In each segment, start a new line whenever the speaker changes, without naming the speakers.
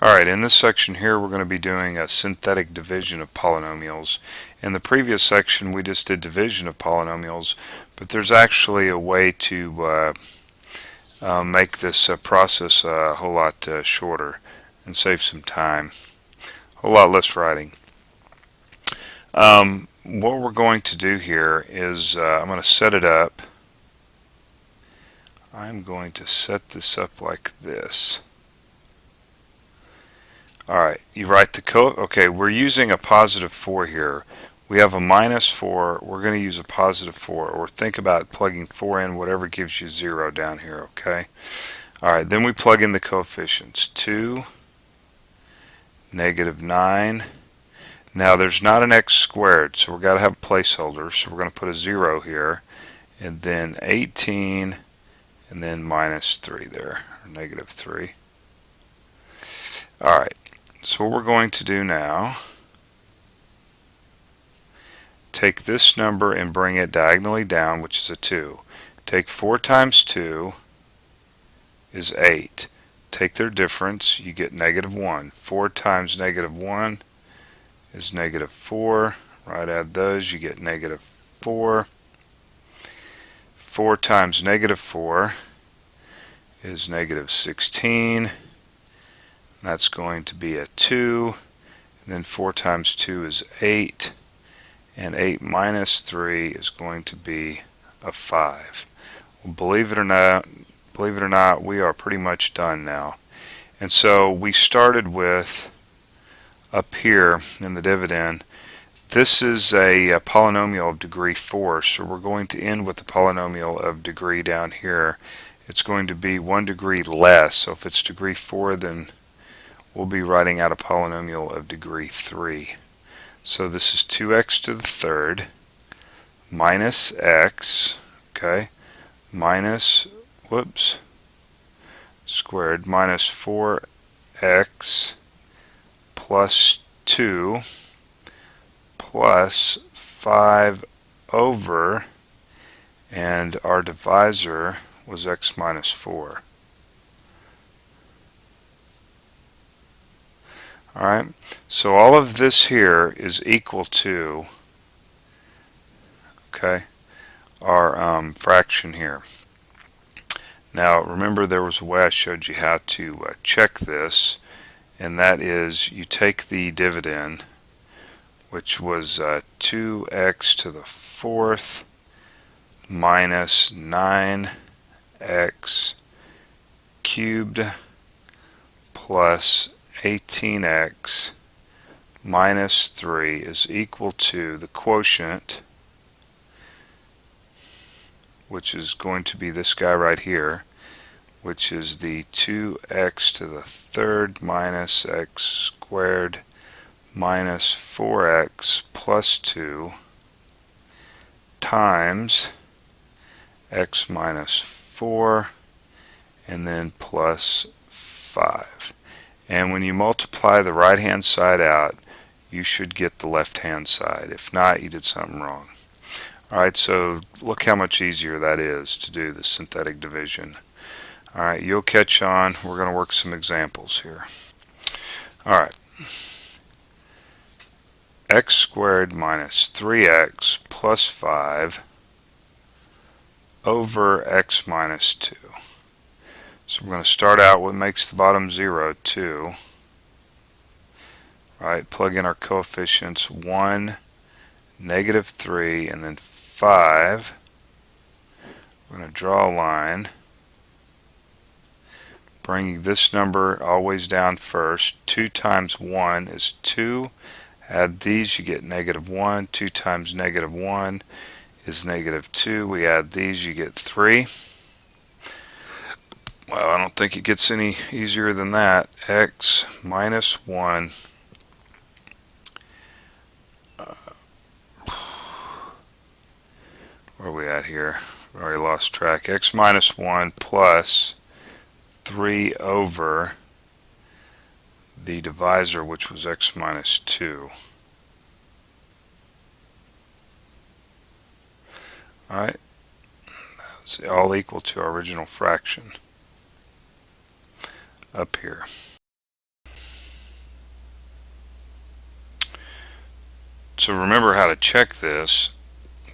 Alright, in this section here we're going to be doing a synthetic division of polynomials. In the previous section we just did division of polynomials, but there's actually a way to make this process a whole lot shorter and save some time. A whole lot less writing. What we're going to do here is I'm going to set it up. I'm going to set this up like this. Alright, you write the okay, we're using a positive 4 here. We have a minus 4, we're going to use a positive 4, or think about plugging 4 in, whatever gives you 0 down here, okay? Alright, then we plug in the coefficients. 2, negative 9. Now there's not an x squared, so we've got to have a placeholder, so we're going to put a 0 here, and then 18, and then minus 3 there, or negative 3. Alright. So what we're going to do now, take this number and bring it diagonally down, which is a 2. Take 4 times 2 is 8. Take their difference, you get negative 1. 4 times negative 1 is negative 4. Right, add those, you get negative 4. 4 times negative 4 is negative 16. That's going to be a 2, and then 4 times 2 is 8, and 8 minus 3 is going to be a 5. Well, believe it or not, we are pretty much done now. And so we started with, up here in the dividend, this is a polynomial of degree 4, so we're going to end with the polynomial of degree down here. It's going to be 1 degree less, so if it's degree 4, then we'll be writing out a polynomial of degree 3. So this is 2x to the third minus x, okay, minus, squared, minus 4x plus 2 plus 5 over, and our divisor was x minus 4. Alright, so all of this here is equal to, okay, our fraction here. Now remember, there was a way I showed you how to check this, and that is you take the dividend, which was 2x to the fourth minus 9x cubed plus 18x minus 3 is equal to the quotient, which is going to be this guy right here, which is the 2x to the third minus x squared minus 4x plus 2 times x minus 4 and then plus 5. And when you multiply the right hand side out, you should get the left hand side. If not, you did something wrong. Alright, so look how much easier that is to do the synthetic division. Alright, you'll catch on. We're going to work some examples here. Alright, x squared minus 3x plus 5 over x minus 2. So we're going to start out what makes the bottom 0, 2. Right, plug in our coefficients 1, negative 3, and then 5. We're going to draw a line, bringing this number always down first. 2 times 1 is 2. Add these, you get negative 1. 2 times negative 1 is negative 2. We add these, you get 3. Well, I don't think it gets any easier than that. X minus 1 where are we at here? I already lost track. X minus 1 plus 3 over the divisor, which was x minus 2. Alright, that's all equal to our original fraction up here. So remember how to check this.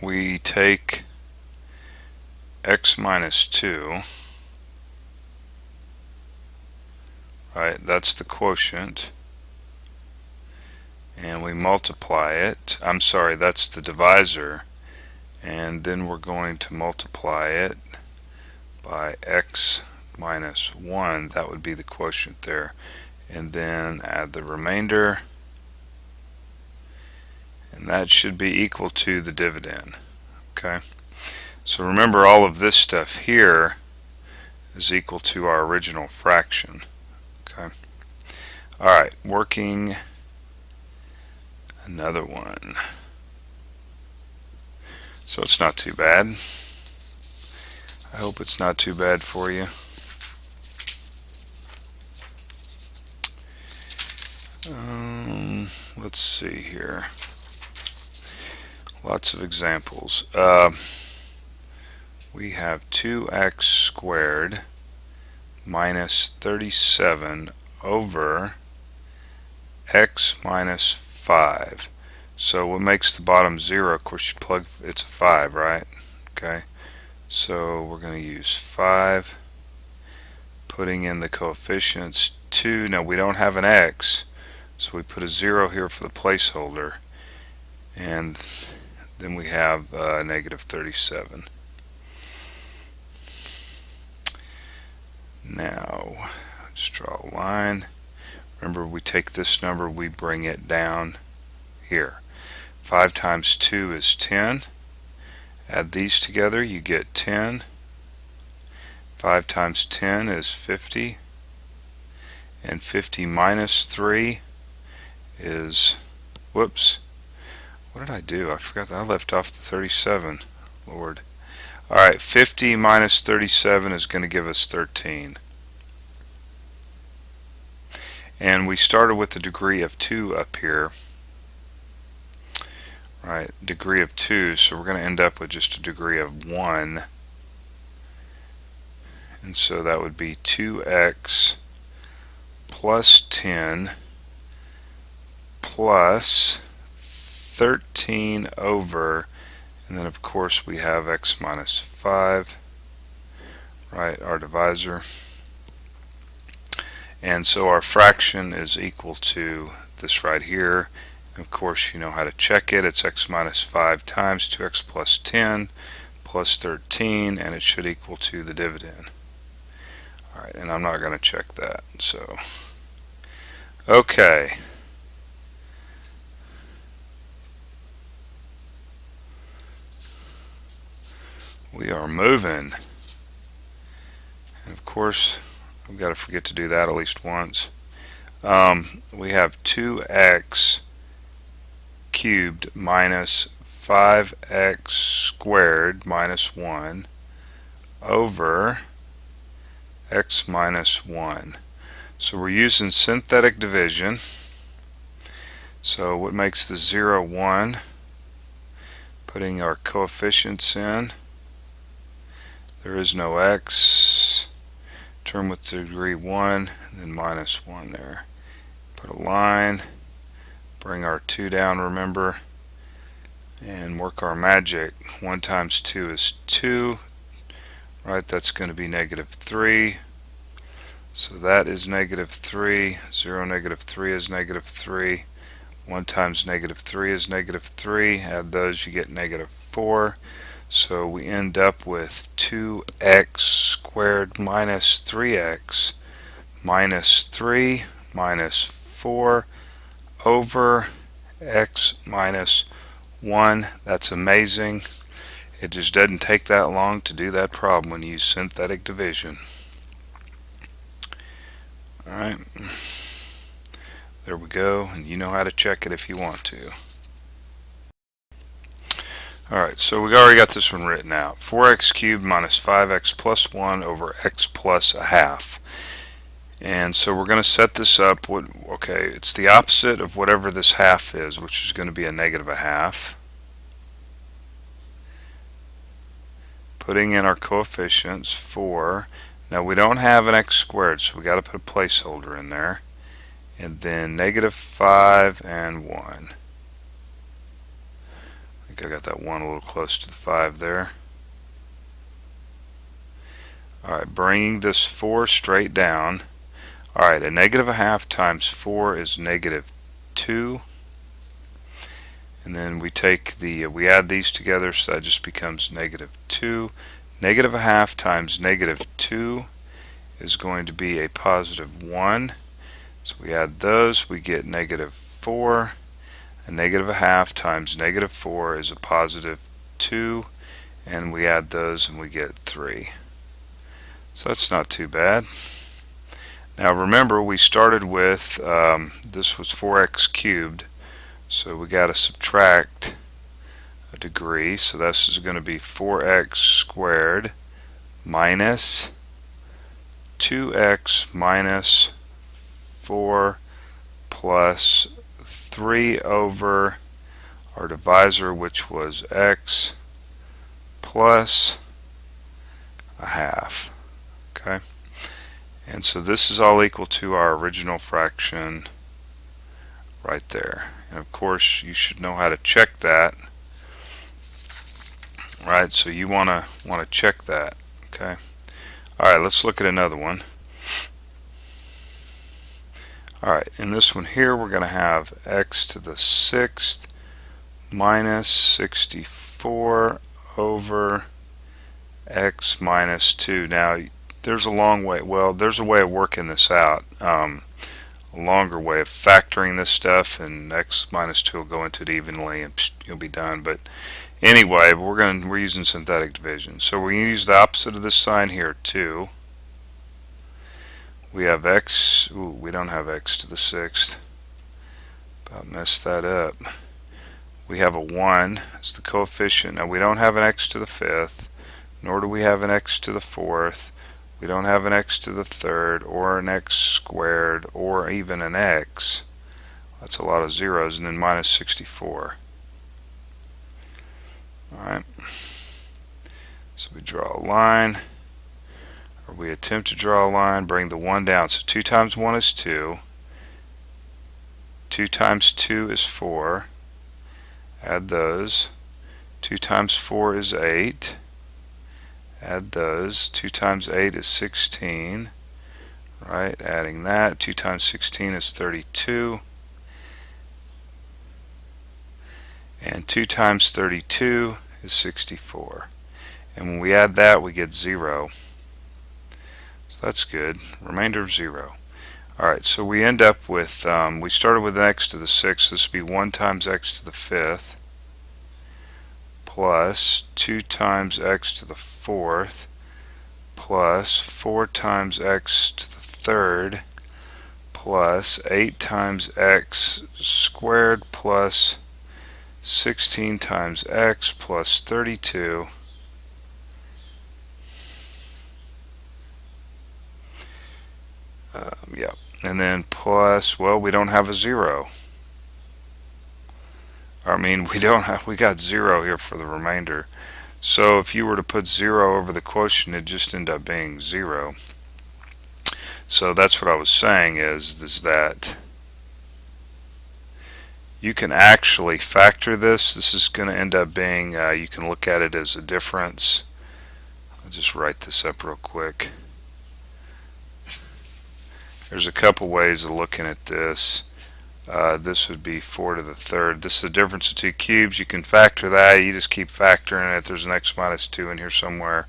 We take x minus 2, right, that's the quotient, and we multiply it. I'm sorry, that's the divisor, and then we're going to multiply it by x minus 1. That would be the quotient there, and then add the remainder, and that should be equal to the dividend. Okay, so remember, all of this stuff here is equal to our original fraction. Okay, alright, working another one. So it's not too bad. I hope it's not too bad for you. Let's see here. Lots of examples. We have 2x squared minus 37 over x minus 5. So what makes the bottom 0? Of course, you plug, it's a 5, right? Okay, so we're going to use 5, putting in the coefficients 2. Now we don't have an x, so we put a 0 here for the placeholder, and then we have negative 37. Now just draw a line. Remember, we take this number, we bring it down here. 5 times 2 is 10. Add these together, you get 10. 5 times 10 is 50. And 50 minus 3 is, whoops, what did I do? I forgot that I left off the 37. Lord. Alright, 50 minus 37 is going to give us 13. And we started with the degree of 2 up here. Right, degree of 2, so we're going to end up with just a degree of 1. And so that would be 2x plus 10 plus 13 over, and then of course we have x minus 5, right, our divisor. And so our fraction is equal to this right here. Of course, you know how to check it. It's x minus 5 times 2x plus 10 plus 13, and it should equal to the dividend. Alright, and I'm not going to check that. So, okay. We are moving. And of course, I've got to forget to do that at least once. We have 2x cubed minus 5x squared minus 1 over x minus 1. So we're using synthetic division. So what makes the 0 1? Putting our coefficients in. There is no x. Term with degree 1, and then minus 1 there. Put a line. Bring our 2 down, remember, and work our magic. 1 times 2 is 2, right? That's going to be negative 3. So that is negative 3. 0, negative 3 is negative 3. 1 times negative 3 is negative 3. Add those, you get negative 4. So we end up with 2x squared minus 3x minus 3 minus 4 over x minus 1. That's amazing. It just doesn't take that long to do that problem when you use synthetic division. Alright, there we go, and you know how to check it if you want to. Alright, so we already got this one written out. 4x cubed minus 5x plus 1 over x plus a half. And so we're going to set this up. Okay, it's the opposite of whatever this half is, which is going to be a negative a half. Putting in our coefficients, 4. Now we don't have an x squared, so we got to put a placeholder in there. And then negative 5 and 1. think I got that 1 a little close to the 5 there. Alright, bringing this 4 straight down. Alright, a negative a half times 4 is negative 2. And then we take we add these together, so that just becomes negative 2. Negative a half times negative 2 is going to be a positive 1. So we add those, we get negative 4. A negative a half times negative 4 is a positive 2. And we add those and we get 3. So that's not too bad. Now remember, we started with, this was 4x cubed, so we got to subtract a degree, so this is going to be 4x squared minus 2x minus 4 plus 3 over our divisor, which was x, plus a half. Okay, and so this is all equal to our original fraction right there. And of course you should know how to check that, right? So you want to check that. Okay, alright, let's look at another one. Alright, in this one here we're going to have x to the 6th minus 64 over x minus 2. Now there's a long way, well, there's a way of working this out, a longer way of factoring this stuff, and x minus 2 will go into it evenly and you'll be done. But anyway, we're using synthetic division, so we're going to use the opposite of this sign here too. We have x, we don't have x to the 6th, about messed that up. We have a 1 as the coefficient. Now we don't have an x to the 5th, nor do we have an x to the 4th. We don't have an x to the 3rd, or an x squared, or even an x. That's a lot of zeros. And then minus 64. Alright, so we draw a line, or we attempt to draw a line, bring the 1 down. So 2 times 1 is 2. 2 times 2 is 4. Add those. 2 times 4 is 8. Add those. 2 times 8 is 16. Right, adding that. 2 times 16 is 32. And 2 times 32 is 64. And when we add that, we get 0. So that's good. Remainder of 0. Alright, so we end up with, we started with x to the 6th. This would be 1 times x to the 5th. Plus 2 times x to the 4th, plus 4 times x to the 3rd, plus 8 times x squared, plus 16 times x plus 32. Yeah, and then plus, well, we don't have a 0. I mean, we got 0 here for the remainder. So if you were to put 0 over the quotient, it'd just end up being 0. So that's what I was saying is that you can actually factor this. This is going to end up being, you can look at it as a difference. I'll just write this up real quick. There's a couple ways of looking at this. This would be 4 to the 3rd. This is the difference of 2 cubes. You can factor that. You just keep factoring it. There's an x minus 2 in here somewhere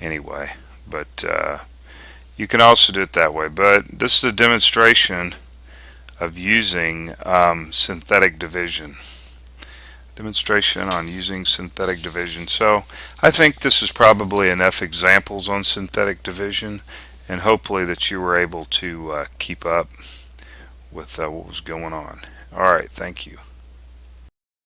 anyway. But you can also do it that way. But this is a demonstration of using synthetic division. Demonstration on using synthetic division. So I think this is probably enough examples on synthetic division, and hopefully that you were able to keep up with what was going on. Alright, thank you.